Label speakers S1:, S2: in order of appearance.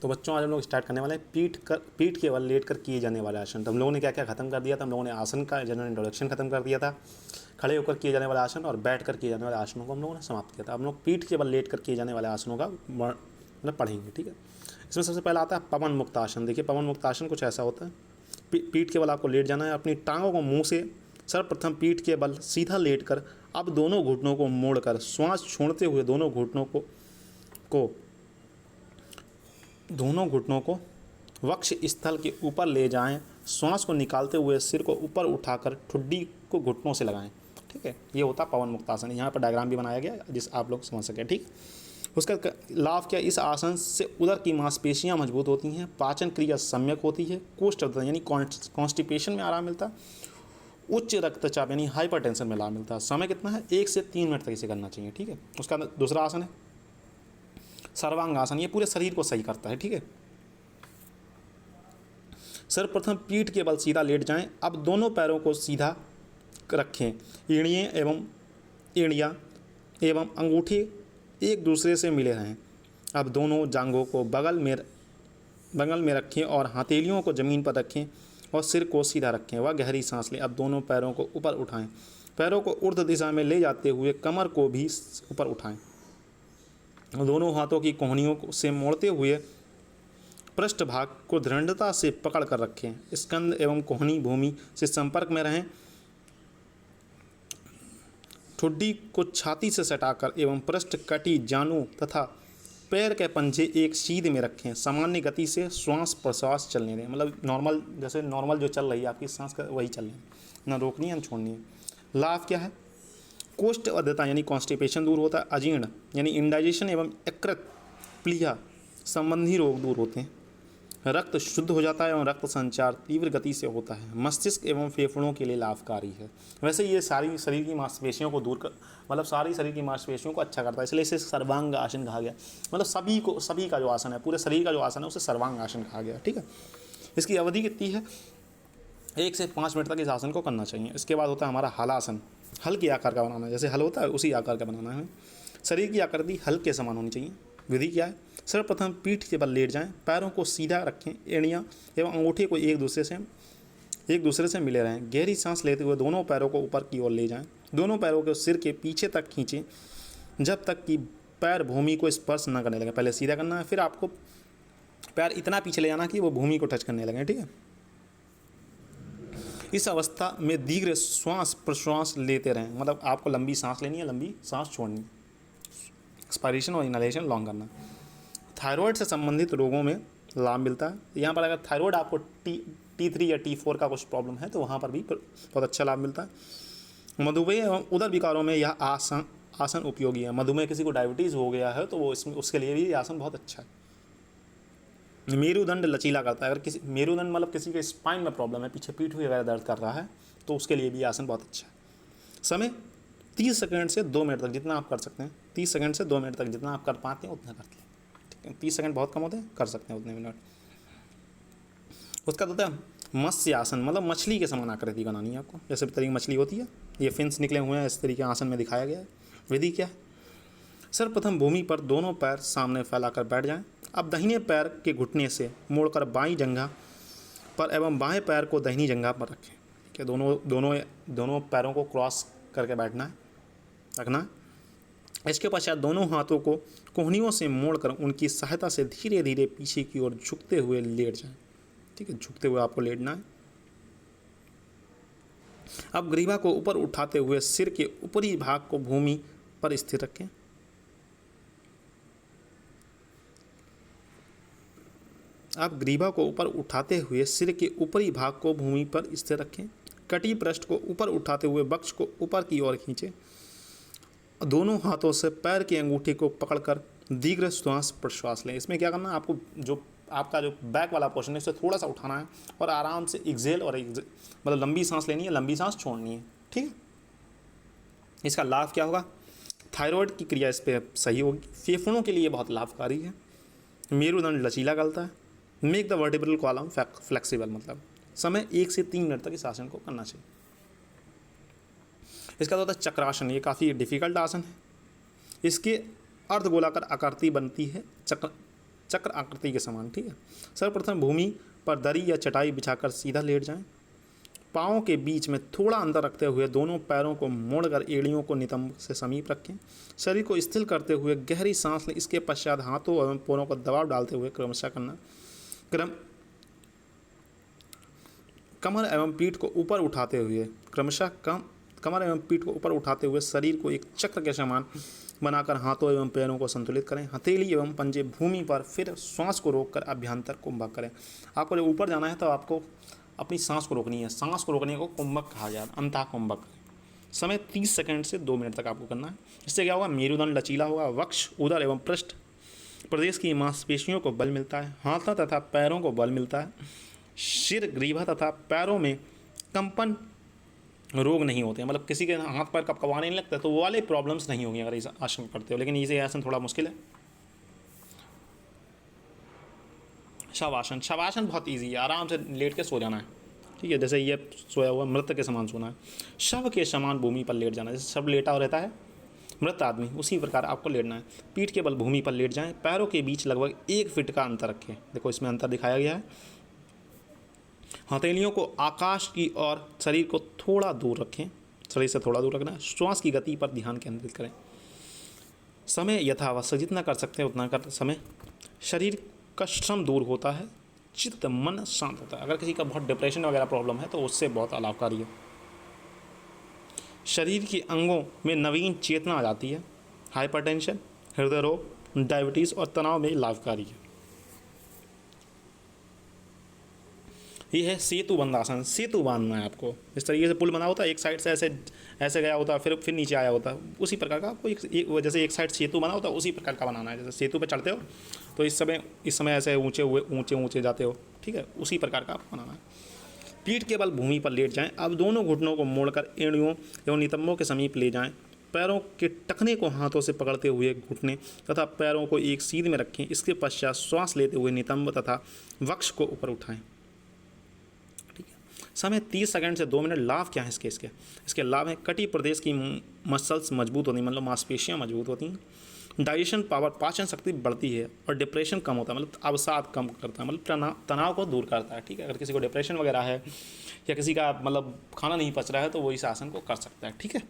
S1: तो बच्चों आज हम लोग स्टार्ट करने वाले हैं पीठ के बल लेट कर किए जाने वाले आसन। तो हम लोगों ने क्या क्या खत्म कर दिया था, हम लोगों ने आसन का जनरल इंट्रोडक्शन खत्म कर दिया था, खड़े होकर किए जाने वाले आसन और बैठ कर किए जाने वाले आसनों को हम लोगों ने समाप्त किया था। हम लोग पीठ के बल लेट कर किए जाने वाले आसनों का मतलब पढ़ेंगे, ठीक है। इसमें सबसे पहला आता है पवन मुक्त आसन। देखिए पवन मुक्त आसन कुछ ऐसा होता है, पीठ के बल आपको लेट जाना है, अपनी टांगों को मुंह से सर्वप्रथम पीठ के बल सीधा लेट कर अब दोनों घुटनों को मोड़कर श्वास छोड़ते हुए दोनों घुटनों को वक्ष स्थल के ऊपर ले जाएं। श्वास को निकालते हुए सिर को ऊपर उठाकर ठुड्डी को घुटनों से लगाएं, ठीक है। ये होता है पवन मुक्तासन। यहाँ पर डायग्राम भी बनाया गया जिस आप लोग समझ सकें, ठीक। उसका लाभ क्या, इस आसन से उदर की मांसपेशियां मजबूत होती हैं, पाचन क्रिया सम्यक होती है, कोष्ठ यानी कॉन्स्टिपेशन में आराम मिलता है, उच्च रक्तचाप यानी हाइपरटेंशन में लाभ मिलता है। समय कितना है, 1 से 3 मिनट तक इसे करना चाहिए, ठीक है। उसका दूसरा आसन है सर्वांग आसन। ये पूरे शरीर को सही करता है, ठीक है। सर्वप्रथम पीठ के बल सीधा लेट जाएं। अब दोनों पैरों को सीधा रखें, एड़ियाँ एवं अंगूठे एक दूसरे से मिले रहें। अब दोनों जांघों को बगल में रखें और हथेलियों को ज़मीन पर रखें और सिर को सीधा रखें। वह गहरी सांस लें। अब दोनों पैरों को ऊपर उठाएं, पैरों को ऊर्ध्व दिशा में ले जाते हुए कमर को भी ऊपर उठाएं। दोनों हाथों की कोहनियों से मोड़ते हुए पृष्ठ भाग को दृढ़ता से पकड़ कर रखें। स्कंद एवं कोहनी भूमि से संपर्क में रहें। ठुड्डी को छाती से सटाकर एवं पृष्ठ कटी जानु तथा पैर के पंजे एक सीध में रखें। सामान्य गति से श्वास प्रश्वास चलने दें, मतलब नॉर्मल, जैसे नॉर्मल जो चल रही है आपकी सांस का वही चलनी है, ना रोकनी है ना छोड़नी है। लाभ क्या है, कोष्ठबद्धता यानी कॉन्स्टिपेशन दूर होता है, अजीर्ण यानी इंडाइजेशन एवं यकृत प्लीहा संबंधी रोग दूर होते हैं, रक्त शुद्ध हो जाता है एवं रक्त संचार तीव्र गति से होता है, मस्तिष्क एवं फेफड़ों के लिए लाभकारी है। वैसे ये सारी शरीर की मांसपेशियों को दूर कर, मतलब सारी शरीर की मांसपेशियों को अच्छा करता है, इसलिए इसे सर्वांग आसन कहा गया। मतलब सभी का जो आसन है, पूरे शरीर का जो आसन है उसे सर्वांग आसन कहा गया, ठीक है। इसकी अवधि कितनी है, 1 से 5 मिनट तक इस आसन को करना चाहिए। इसके बाद होता है हमारा हलासन। हल के आकार का बनाना है, जैसे हल होता है उसी आकार का बनाना है। शरीर की आकृति हल के समान होनी चाहिए। विधि क्या है, सर्वप्रथम पीठ के बल लेट जाएं, पैरों को सीधा रखें, एड़ियाँ एवं अंगूठे को एक दूसरे से मिले रहें। गहरी सांस लेते हुए दोनों पैरों को ऊपर की ओर ले जाएं। दोनों पैरों को सिर के पीछे तक खींचें जब तक कि पैर भूमि को स्पर्श न करने लगे। पहले सीधा करना है, फिर आपको पैर इतना पीछे ले जाना कि वो भूमि को टच करने लगे, ठीक है। इस अवस्था में दीर्घ श्वास प्रश्वास लेते रहें, मतलब आपको लंबी सांस लेनी है, लंबी सांस छोड़नी है, एक्सपायरेशन और इनहेलेशन लॉन्ग करना। थायराइड से संबंधित रोगों में लाभ मिलता है। यहाँ पर अगर थायराइड आपको T3 या T4 का कुछ प्रॉब्लम है तो वहाँ पर भी बहुत अच्छा लाभ मिलता है। मधुमेह एवं उदर विकारों में यह आसन उपयोगी है। मधुमेह किसी को डायबिटीज़ हो गया है तो वो उसके लिए भी ये आसन बहुत अच्छा है। मेरुदंड लचीला करता है। अगर किसी मेरुदंड मतलब किसी के स्पाइन में प्रॉब्लम है, पीछे पीठ वगैरह दर्द कर रहा है तो उसके लिए भी आसन बहुत अच्छा है। समय 30 सेकंड से 2 मिनट तक जितना आप कर सकते हैं, 30 सेकंड से 2 मिनट तक जितना आप कर पाते हैं उतना करते हैं, ठीक है। 30 सेकंड बहुत कम होते हैं, कर सकते हैं उतने मिनट। उसका होता है मत्स्य आसन, मतलब मछली के समान आकृति बनानी है आपको, जैसे तरीके मछली होती है, ये फिन्स निकले हुए हैं, इस तरीके आसन में दिखाया गया है। विधि क्या है, सर्वप्रथम भूमि पर दोनों पैर सामने फैलाकर बैठ जाएं। अब दाहिने पैर के घुटने से मोड़कर बाईं जंघा पर एवं बाएं पैर को दाहिनी जंघा पर रखें, ठीक है। दोनों पैरों को क्रॉस करके रखना है। इसके पश्चात दोनों हाथों को कोहनियों से मोड़कर उनकी सहायता से धीरे धीरे पीछे की ओर झुकते हुए लेट जाएं, ठीक है। झुकते हुए आपको लेटना है। अब ग्रीवा को ऊपर उठाते हुए सिर के ऊपरी भाग को भूमि पर स्थिर रखें। अब ग्रीवा को ऊपर उठाते हुए सिर के ऊपरी भाग को भूमि पर स्थिर रखें। कटी पृष्ठ को ऊपर उठाते हुए वक्ष को ऊपर की ओर खींचें। दोनों हाथों से पैर की अंगूठी को पकड़कर दीर्घ श्वास प्रश्वास लें। इसमें क्या करना है, आपको जो आपका जो बैक वाला पोर्शन है उसे थोड़ा सा उठाना है और आराम से एक्सेल और मतलब लंबी सांस लेनी है, लंबी सांस छोड़नी है, ठीक है। इसका लाभ क्या होगा, थायराइड की क्रिया इस पर सही होगी, फेफड़ों के लिए बहुत लाभकारी है, मेरुदंड लचीला गलता है, make the vertebral column flexible, मतलब समय 1 से 3 मिनट तक इस आसन को करना चाहिए। इसका होता है चक्रासन। ये काफ़ी डिफिकल्ट आसन है। इसके अर्धगोलाकार आकृति बनती है चक्र आकृति के समान। ठीक है। सर्वप्रथम भूमि पर दरी या चटाई बिछाकर सीधा लेट जाएं। पाँव के बीच में थोड़ा अंतर रखते हुए दोनों पैरों को मोड़कर एड़ियों को नितंब से समीप रखें। शरीर को स्थिर करते हुए गहरी सांस लें। इसके पश्चात हाथों एवं पैरों को दबाव डालते हुए क्रमशः करना। कमर एवं पीठ को ऊपर उठाते हुए क्रमशः कमर एवं पीठ को ऊपर उठाते हुए शरीर को एक चक्र के समान बनाकर हाथों एवं पैरों को संतुलित करें। हथेली एवं पंजे भूमि पर, फिर श्वास को रोककर अभ्यंतर कुंभक करें। आपको जब ऊपर जाना है तो आपको अपनी सांस को रोकनी है। सांस को रोकने को कुंभक कहा जाता है, अंतः कुंभक। समय 30 सेकंड से 2 मिनट तक आपको करना है। इससे क्या होगा, मेरुदंड लचीला होगा, वक्ष, उदर एवं पृष्ठ प्रदेश की मांसपेशियों को बल मिलता है, हाथों तथा पैरों को बल मिलता है, सिर, ग्रीवा तथा पैरों में कंपन रोग नहीं होते हैं। मतलब किसी के हाथ पैर कपकपाने नहीं लगता तो वो वाले प्रॉब्लम्स नहीं होंगी अगर इस आसन करते हो। लेकिन ये आसन थोड़ा मुश्किल है। शवासन, शवासन बहुत इजी है, आराम से लेट के सो जाना है। ठीक है, जैसे ये सोया हुआ मृत के समान सोना है, शव के समान भूमि पर लेट जाना है। जैसे शव लेटा रहता है मृत आदमी, उसी प्रकार आपको लेटना है। पीठ के बल भूमि पर लेट जाएं। पैरों के बीच लगभग 1 फीट का अंतर रखें। देखो इसमें अंतर दिखाया गया है। हथेलियों को आकाश की ओर, शरीर को थोड़ा दूर रखें, शरीर से थोड़ा दूर रखना है। श्वास की गति पर ध्यान केंद्रित करें। समय यथावश्यक, जितना कर सकते हैं उतना कर। समय शरीर का श्रम दूर होता है, चित्त मन शांत होता है। अगर किसी का बहुत डिप्रेशन वगैरह प्रॉब्लम है तो उससे बहुत लाभकारी है। शरीर के अंगों में नवीन चेतना आ जाती है। हाइपरटेंशन, हृदय रोग, डायबिटीज़ और तनाव में लाभकारी है। ये है सेतु बंधासन। सेतु बांधना है आपको। इस तरीके से पुल बना होता है, एक साइड से ऐसे गया होता है, फिर नीचे आया होता है, उसी प्रकार का आपको जैसे एक साइड सेतु बना होता है उसी प्रकार का बनाना है। जैसे सेतु पे चढ़ते हो तो इस समय ऐसे ऊंचे जाते हो। ठीक है, उसी प्रकार का आपको बनाना है। पीठ के बल भूमि पर लेट जाएं। अब दोनों घुटनों को मोड़कर एड़ियों एवं नितंबों के समीप ले जाएं। पैरों के टखने को हाथों से पकड़ते हुए घुटने तथा पैरों को एक सीध में रखें। इसके पश्चात श्वास लेते हुए नितंब तथा वक्ष को ऊपर उठाएं। समय 30 सेकंड से 2 मिनट। लाभ क्या है इसके लाभ हैं, कटी प्रदेश की मसल्स मजबूत होती हैं, मतलब मांसपेशियाँ मजबूत होती हैं। डाइजेशन पावर, पाचन शक्ति बढ़ती है और डिप्रेशन कम होता है, मतलब अवसाद कम करता है, मतलब तनाव को दूर करता है। ठीक है, अगर किसी को डिप्रेशन वगैरह है या किसी का मतलब खाना नहीं पच रहा है तो वो इस आसन को कर सकता है। ठीक है।